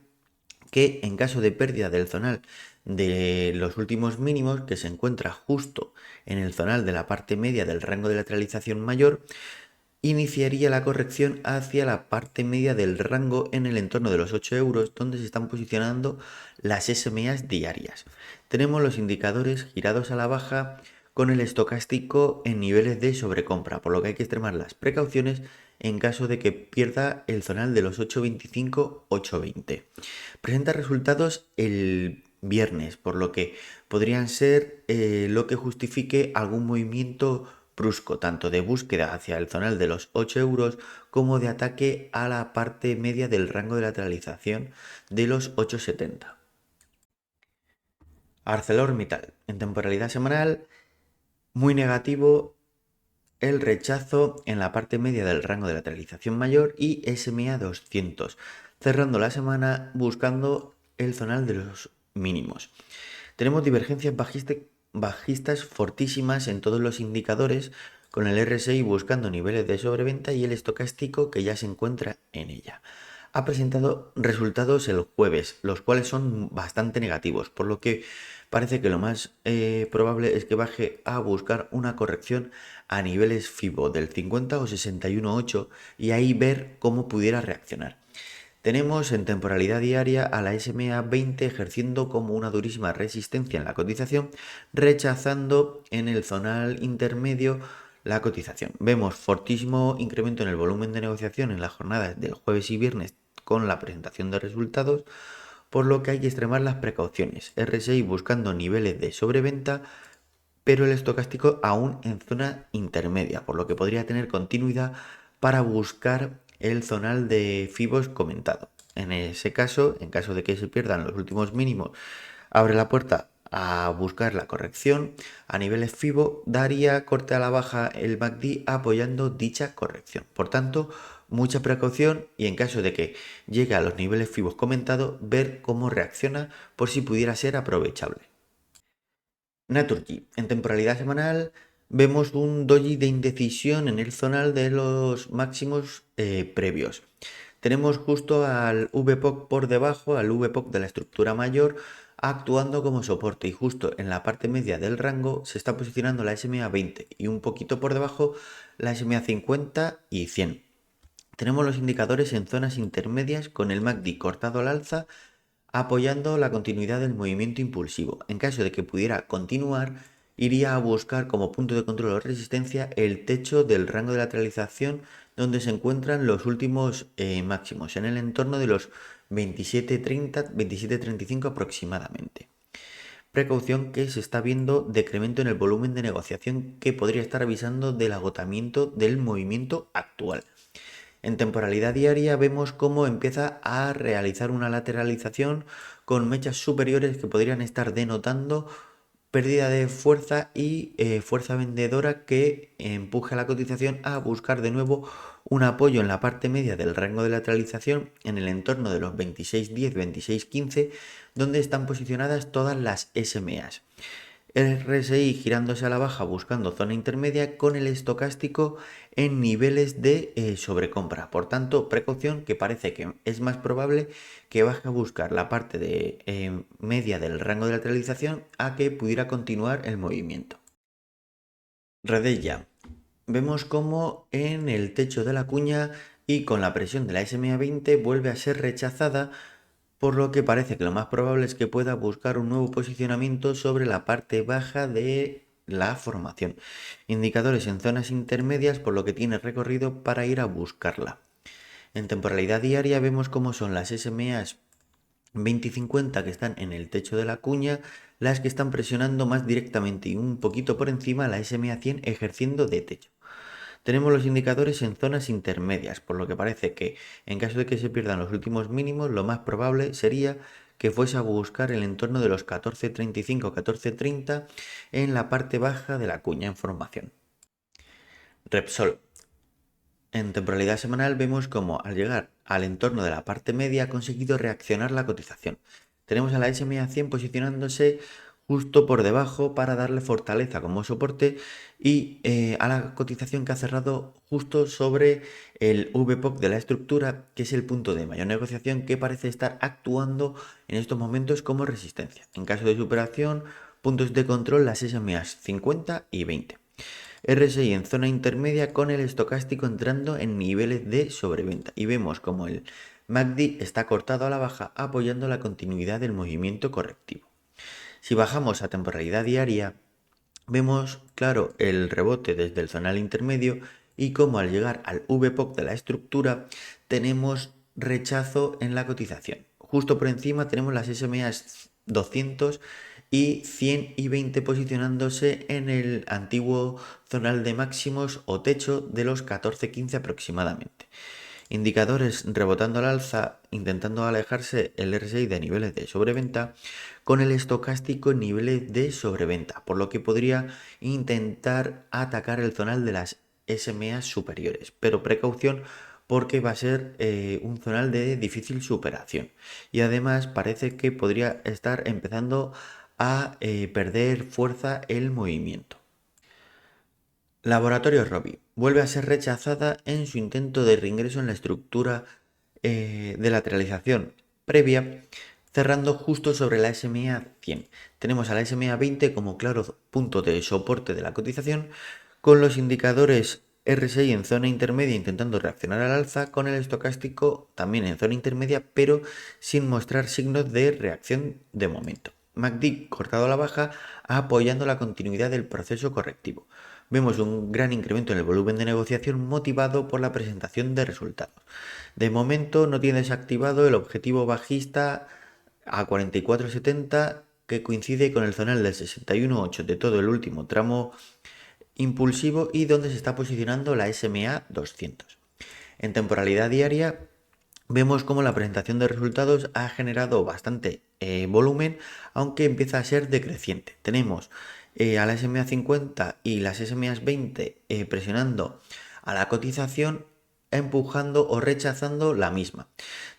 que en caso de pérdida del zonal de los últimos mínimos, que se encuentra justo en el zonal de la parte media del rango de lateralización mayor, iniciaría la corrección hacia la parte media del rango en el entorno de los 8 euros, donde se están posicionando las SMAs diarias. Tenemos los indicadores girados a la baja con el estocástico en niveles de sobrecompra, por lo que hay que extremar las precauciones en caso de que pierda el zonal de los 8,25-8,20. Presenta resultados el viernes, por lo que podrían ser lo que justifique algún movimiento brusco, tanto de búsqueda hacia el zonal de los 8 euros como de ataque a la parte media del rango de lateralización de los 8,70. ArcelorMittal, en temporalidad semanal, muy negativo el rechazo en la parte media del rango de lateralización mayor y SMA 200, cerrando la semana buscando el zonal de los mínimos. Tenemos divergencias bajistas fortísimas en todos los indicadores, con el RSI buscando niveles de sobreventa y el estocástico que ya se encuentra en ella. Ha presentado resultados el jueves, los cuales son bastante negativos, por lo que parece que lo más probable es que baje a buscar una corrección a niveles FIBO del 50 o 61,8 y ahí ver cómo pudiera reaccionar. Tenemos en temporalidad diaria a la SMA 20 ejerciendo como una durísima resistencia en la cotización, rechazando en el zonal intermedio la cotización. Vemos fortísimo incremento en el volumen de negociación en las jornadas del jueves y viernes con la presentación de resultados, por lo que hay que extremar las precauciones. RSI buscando niveles de sobreventa, pero el estocástico aún en zona intermedia, por lo que podría tener continuidad para buscar el zonal de Fibos comentado. En ese caso, en caso de que se pierdan los últimos mínimos, abre la puerta a buscar la corrección a niveles FIBO, daría corte a la baja el MACD apoyando dicha corrección. Por tanto, mucha precaución y en caso de que llegue a los niveles FIBO comentados, ver cómo reacciona por si pudiera ser aprovechable. Naturgy, en temporalidad semanal vemos un doji de indecisión en el zonal de los máximos previos. Tenemos justo al VPOC por debajo, al VPOC de la estructura mayor, actuando como soporte y justo en la parte media del rango se está posicionando la SMA 20 y un poquito por debajo la SMA 50 y 100. Tenemos los indicadores en zonas intermedias con el MACD cortado al alza apoyando la continuidad del movimiento impulsivo. En caso de que pudiera continuar, iría a buscar como punto de control o resistencia el techo del rango de lateralización donde se encuentran los últimos máximos, en el entorno de los 27.30, 27.35 aproximadamente. Precaución que se está viendo decremento en el volumen de negociación que podría estar avisando del agotamiento del movimiento actual. En temporalidad diaria vemos cómo empieza a realizar una lateralización con mechas superiores que podrían estar denotando pérdida de fuerza y fuerza vendedora que empuje a la cotización a buscar de nuevo un apoyo en la parte media del rango de lateralización en el entorno de los 26.10, 26.15, donde están posicionadas todas las SMAs. El RSI girándose a la baja buscando zona intermedia con el estocástico en niveles de sobrecompra. Por tanto, precaución que parece que es más probable que baje a buscar la parte de media del rango de lateralización a que pudiera continuar el movimiento. Redella. Vemos como en el techo de la cuña y con la presión de la SMA 20 vuelve a ser rechazada, por lo que parece que lo más probable es que pueda buscar un nuevo posicionamiento sobre la parte baja de la formación. Indicadores en zonas intermedias, por lo que tiene recorrido para ir a buscarla. En temporalidad diaria vemos cómo son las SMAs 20 y 50 que están en el techo de la cuña, las que están presionando más directamente y un poquito por encima la SMA 100 ejerciendo de techo. Tenemos los indicadores en zonas intermedias, por lo que parece que en caso de que se pierdan los últimos mínimos, lo más probable sería que fuese a buscar el entorno de los 14.35, 14.30 en la parte baja de la cuña en formación. Repsol. En temporalidad semanal vemos como al llegar al entorno de la parte media ha conseguido reaccionar la cotización. Tenemos a la SMA 100 posicionándose justo por debajo para darle fortaleza como soporte y a la cotización que ha cerrado justo sobre el VPOC de la estructura, que es el punto de mayor negociación que parece estar actuando en estos momentos como resistencia. En caso de superación, puntos de control las SMAs 50 y 20. RSI en zona intermedia con el estocástico entrando en niveles de sobreventa y vemos como el MACD está cortado a la baja apoyando la continuidad del movimiento correctivo. Si bajamos a temporalidad diaria vemos claro el rebote desde el zonal intermedio y como al llegar al VPOC de la estructura tenemos rechazo en la cotización. Justo por encima tenemos las SMAs 200 y 100 y 20 posicionándose en el antiguo zonal de máximos o techo de los 14-15 aproximadamente. Indicadores rebotando al alza, intentando alejarse el RSI de niveles de sobreventa, con el estocástico en niveles de sobreventa, por lo que podría intentar atacar el zonal de las SMA superiores. Pero precaución, porque va a ser un zonal de difícil superación. Y además parece que podría estar empezando a perder fuerza el movimiento. Laboratorio Robbie vuelve a ser rechazada en su intento de reingreso en la estructura de lateralización previa, cerrando justo sobre la SMA 100. Tenemos a la SMA 20 como claro punto de soporte de la cotización, con los indicadores RSI en zona intermedia intentando reaccionar al alza, con el estocástico también en zona intermedia, pero sin mostrar signos de reacción de momento. MACD cortado a la baja, apoyando la continuidad del proceso correctivo. Vemos un gran incremento en el volumen de negociación motivado por la presentación de resultados. De momento no tiene desactivado el objetivo bajista a 44.70, que coincide con el zonal del 61.8 de todo el último tramo impulsivo y donde se está posicionando la SMA 200. En temporalidad diaria vemos como la presentación de resultados ha generado bastante volumen, aunque empieza a ser decreciente. Tenemos a la SMA 50 y las SMA 20 presionando a la cotización, empujando o rechazando la misma.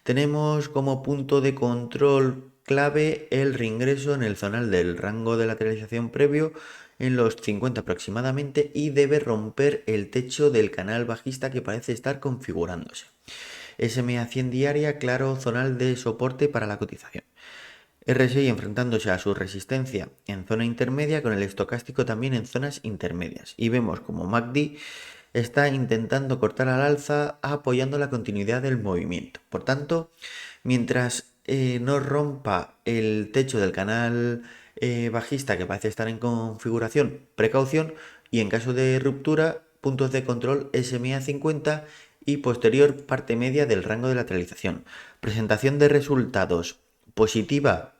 Tenemos como punto de control clave el reingreso en el zonal del rango de lateralización previo en los 50 aproximadamente, y debe romper el techo del canal bajista que parece estar configurándose. SMA 100 diaria, claro zonal de soporte para la cotización. RSI enfrentándose a su resistencia en zona intermedia, con el estocástico también en zonas intermedias. Y vemos como MACD está intentando cortar al alza, apoyando la continuidad del movimiento. Por tanto, mientras no rompa el techo del canal bajista, que parece estar en configuración, precaución, y en caso de ruptura, puntos de control SMA 50 y posterior parte media del rango de lateralización. Presentación de resultados positiva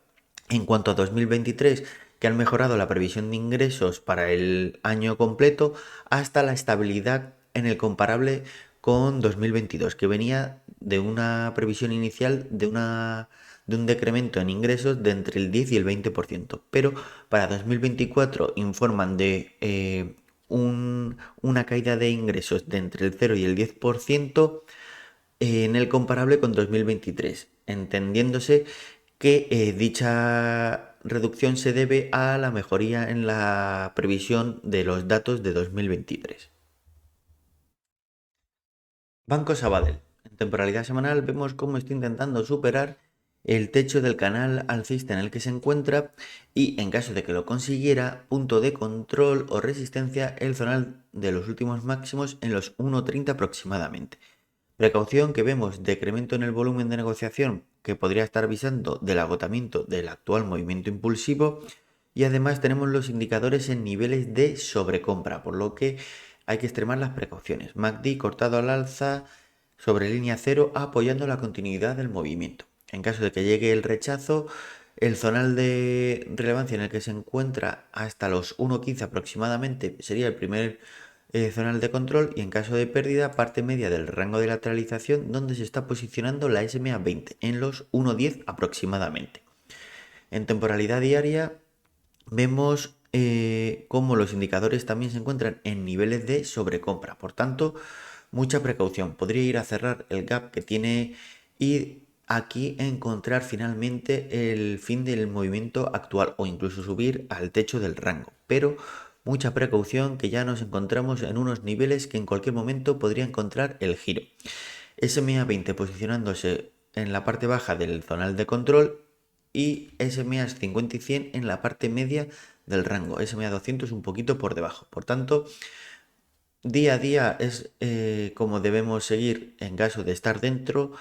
en cuanto a 2023, que han mejorado la previsión de ingresos para el año completo, hasta la estabilidad en el comparable con 2022, que venía de una previsión inicial de un decremento en ingresos de entre el 10 y el 20%, pero para 2024 informan de una caída de ingresos de entre el 0 y el 10% en el comparable con 2023, entendiéndose que dicha reducción se debe a la mejoría en la previsión de los datos de 2023. Banco Sabadell. En temporalidad semanal vemos cómo está intentando superar el techo del canal alcista en el que se encuentra, y en caso de que lo consiguiera, punto de control o resistencia el zonal de los últimos máximos en los 1.30 aproximadamente. Precaución, que vemos decremento en el volumen de negociación, que podría estar avisando del agotamiento del actual movimiento impulsivo, y además tenemos los indicadores en niveles de sobrecompra, por lo que hay que extremar las precauciones. MACD cortado al alza sobre línea cero, apoyando la continuidad del movimiento. En caso de que llegue el rechazo, el zonal de relevancia en el que se encuentra hasta los 1.15 aproximadamente sería el primer zonal de control, y en caso de pérdida, parte media del rango de lateralización, donde se está posicionando la SMA 20 en los 1.10 aproximadamente. En temporalidad diaria vemos cómo los indicadores también se encuentran en niveles de sobrecompra. Por tanto, mucha precaución. Podría ir a cerrar el gap que tiene y aquí encontrar finalmente el fin del movimiento actual, o incluso subir al techo del rango. Pero mucha precaución, que ya nos encontramos en unos niveles que en cualquier momento podría encontrar el giro. SMA 20 posicionándose en la parte baja del zonal de control, y SMA 50 y 100 en la parte media del rango. SMA 200 un poquito por debajo. Por tanto, día a día es como debemos seguir en caso de estar dentro,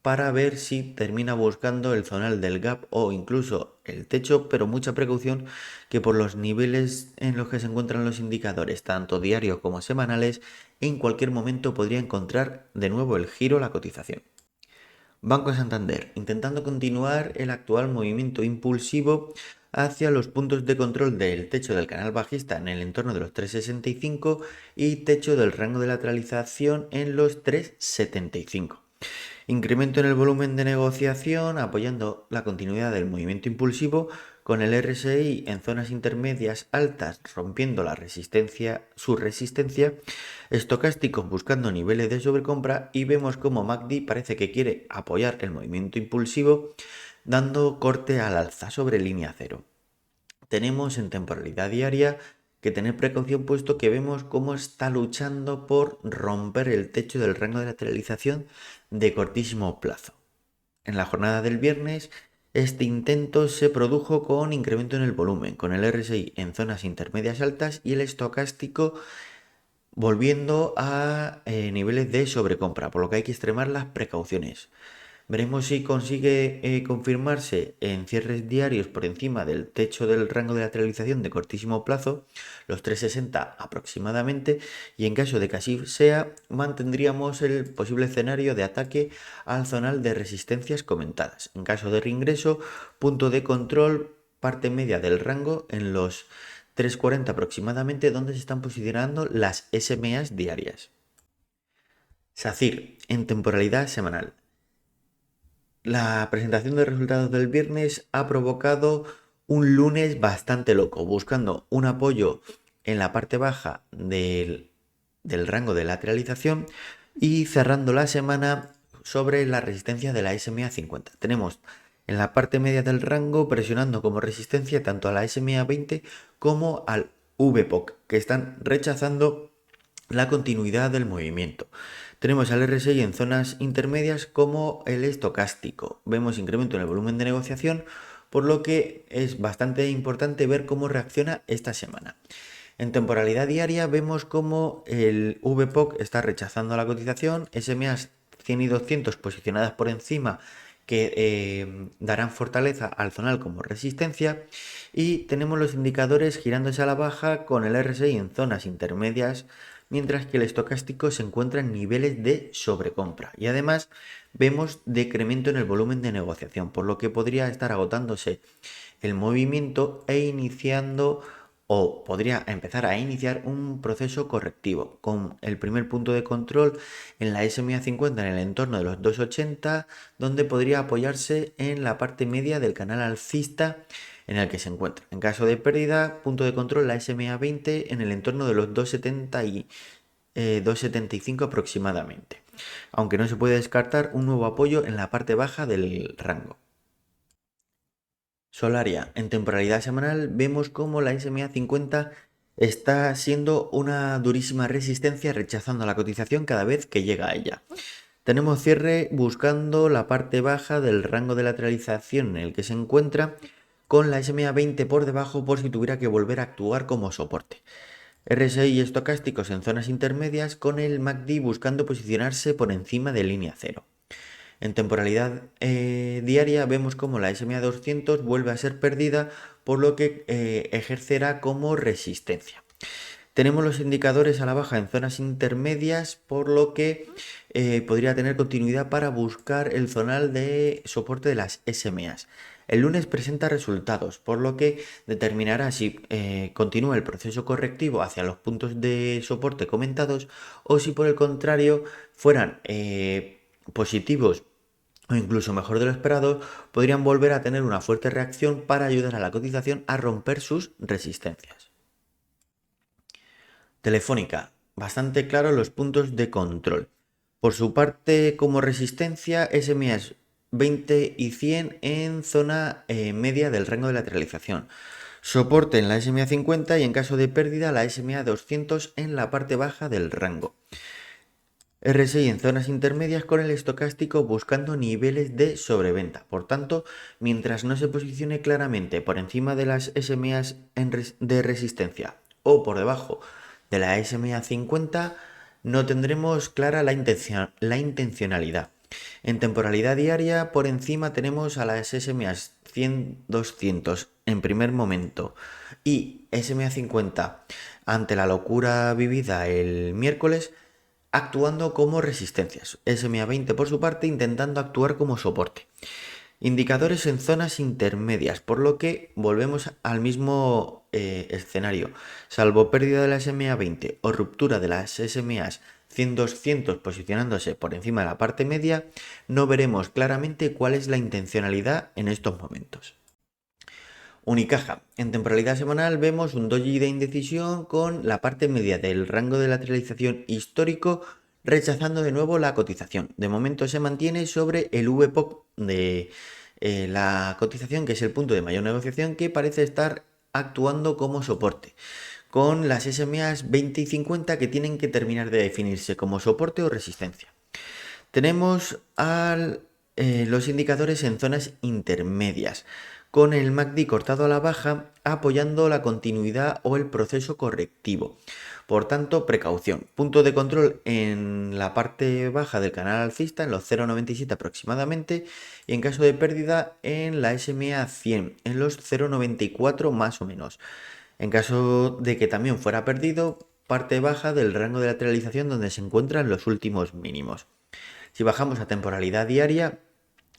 para ver si termina buscando el zonal del gap o incluso el techo, pero mucha precaución, que por los niveles en los que se encuentran los indicadores, tanto diarios como semanales, en cualquier momento podría encontrar de nuevo el giro la cotización. Banco Santander, intentando continuar el actual movimiento impulsivo hacia los puntos de control del techo del canal bajista en el entorno de los 3,65 y techo del rango de lateralización en los 3,75. Incremento en el volumen de negociación apoyando la continuidad del movimiento impulsivo con el RSI en zonas intermedias altas rompiendo su resistencia, estocásticos buscando niveles de sobrecompra y vemos como MACD parece que quiere apoyar el movimiento impulsivo dando corte al alza sobre línea cero. Tenemos en temporalidad diaria que tener precaución puesto que vemos cómo está luchando por romper el techo del rango de lateralización de cortísimo plazo. En la jornada del viernes, este intento se produjo con incremento en el volumen, con el RSI en zonas intermedias altas y el estocástico volviendo a niveles de sobrecompra, por lo que hay que extremar las precauciones. Veremos si consigue confirmarse en cierres diarios por encima del techo del rango de lateralización de cortísimo plazo, los 3,60 aproximadamente, y en caso de que así sea, mantendríamos el posible escenario de ataque al zonal de resistencias comentadas. En caso de reingreso, punto de control, parte media del rango en los 3,40 aproximadamente, donde se están posicionando las SMAs diarias. SACIR en temporalidad semanal. La presentación de resultados del viernes ha provocado un lunes bastante loco, buscando un apoyo en la parte baja del rango de lateralización y cerrando la semana sobre la resistencia de la SMA 50. Tenemos en la parte media del rango presionando como resistencia tanto a la SMA 20 como al VPOC, que están rechazando la continuidad del movimiento. Tenemos al RSI en zonas intermedias como el estocástico. Vemos incremento en el volumen de negociación, por lo que es bastante importante ver cómo reacciona esta semana. En temporalidad diaria vemos cómo el VPOC está rechazando la cotización, SMAs 100 y 200 posicionadas por encima que darán fortaleza al zonal como resistencia, y tenemos los indicadores girándose a la baja con el RSI en zonas intermedias mientras que el estocástico se encuentra en niveles de sobrecompra y además vemos decremento en el volumen de negociación, por lo que podría estar agotándose el movimiento e iniciando o podría empezar a iniciar un proceso correctivo con el primer punto de control en la SMA 50 en el entorno de los 2,80, donde podría apoyarse en la parte media del canal alcista en el que se encuentra. En caso de pérdida, punto de control la SMA 20 en el entorno de los 2,70 y 2,75 aproximadamente, aunque no se puede descartar un nuevo apoyo en la parte baja del rango. Solaria, en temporalidad semanal vemos como la SMA 50 está siendo una durísima resistencia rechazando la cotización cada vez que llega a ella. Tenemos cierre buscando la parte baja del rango de lateralización en el que se encuentra, con la SMA 20 por debajo por si tuviera que volver a actuar como soporte. RSI estocásticos en zonas intermedias con el MACD buscando posicionarse por encima de línea cero. En temporalidad diaria vemos como la SMA 200 vuelve a ser perdida, por lo que ejercerá como resistencia. Tenemos los indicadores a la baja en zonas intermedias, por lo que podría tener continuidad para buscar el zonal de soporte de las SMAs. El lunes presenta resultados, por lo que determinará si continúa el proceso correctivo hacia los puntos de soporte comentados o si por el contrario fueran positivos o incluso mejor de lo esperado, podrían volver a tener una fuerte reacción para ayudar a la cotización a romper sus resistencias. Telefónica, bastante claro los puntos de control. Por su parte, como resistencia, SMAs 20 y 100 en zona media del rango de lateralización. Soporte en la SMA 50 y en caso de pérdida la SMA 200 en la parte baja del rango. RSI en zonas intermedias con el estocástico buscando niveles de sobreventa. Por tanto, mientras no se posicione claramente por encima de las SMAs de resistencia o por debajo de la SMA 50, no tendremos clara la intencionalidad. En temporalidad diaria, por encima tenemos a las SMAs 100-200 en primer momento y SMA 50 ante la locura vivida el miércoles, actuando como resistencias. SMA20 por su parte intentando actuar como soporte. Indicadores en zonas intermedias, por lo que volvemos al mismo escenario. Salvo pérdida de la SMA20 o ruptura de las SMAs 100-200 posicionándose por encima de la parte media, no veremos claramente cuál es la intencionalidad en estos momentos. Unicaja. En temporalidad semanal vemos un doji de indecisión con la parte media del rango de lateralización histórico rechazando de nuevo la cotización. De momento se mantiene sobre el VPOC de la cotización, que es el punto de mayor negociación, que parece estar actuando como soporte, con las SMAs 20 y 50 que tienen que terminar de definirse como soporte o resistencia. Tenemos los indicadores en zonas intermedias, con el MACD cortado a la baja apoyando la continuidad o el proceso correctivo. Por tanto, precaución. Punto de control en la parte baja del canal alcista, en los 0,97 aproximadamente, y en caso de pérdida en la SMA 100, en los 0,94 más o menos. En caso de que también fuera perdido, parte baja del rango de lateralización donde se encuentran los últimos mínimos. Si bajamos a temporalidad diaria,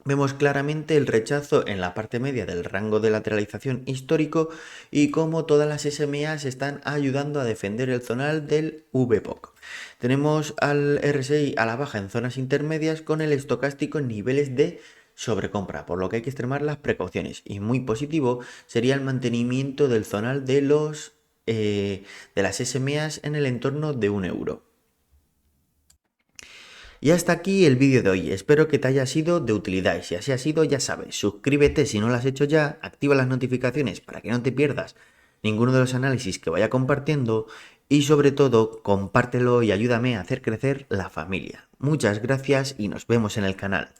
vemos claramente el rechazo en la parte media del rango de lateralización histórico y cómo todas las SMAs están ayudando a defender el zonal del VPOC. Tenemos al RSI a la baja en zonas intermedias con el estocástico en niveles de sobrecompra, por lo que hay que extremar las precauciones. Y muy positivo sería el mantenimiento del zonal de las SMAs en el entorno de 1 euro. Y hasta aquí el vídeo de hoy, espero que te haya sido de utilidad y si así ha sido ya sabes, suscríbete si no lo has hecho ya, activa las notificaciones para que no te pierdas ninguno de los análisis que vaya compartiendo y sobre todo compártelo y ayúdame a hacer crecer la familia. Muchas gracias y nos vemos en el canal.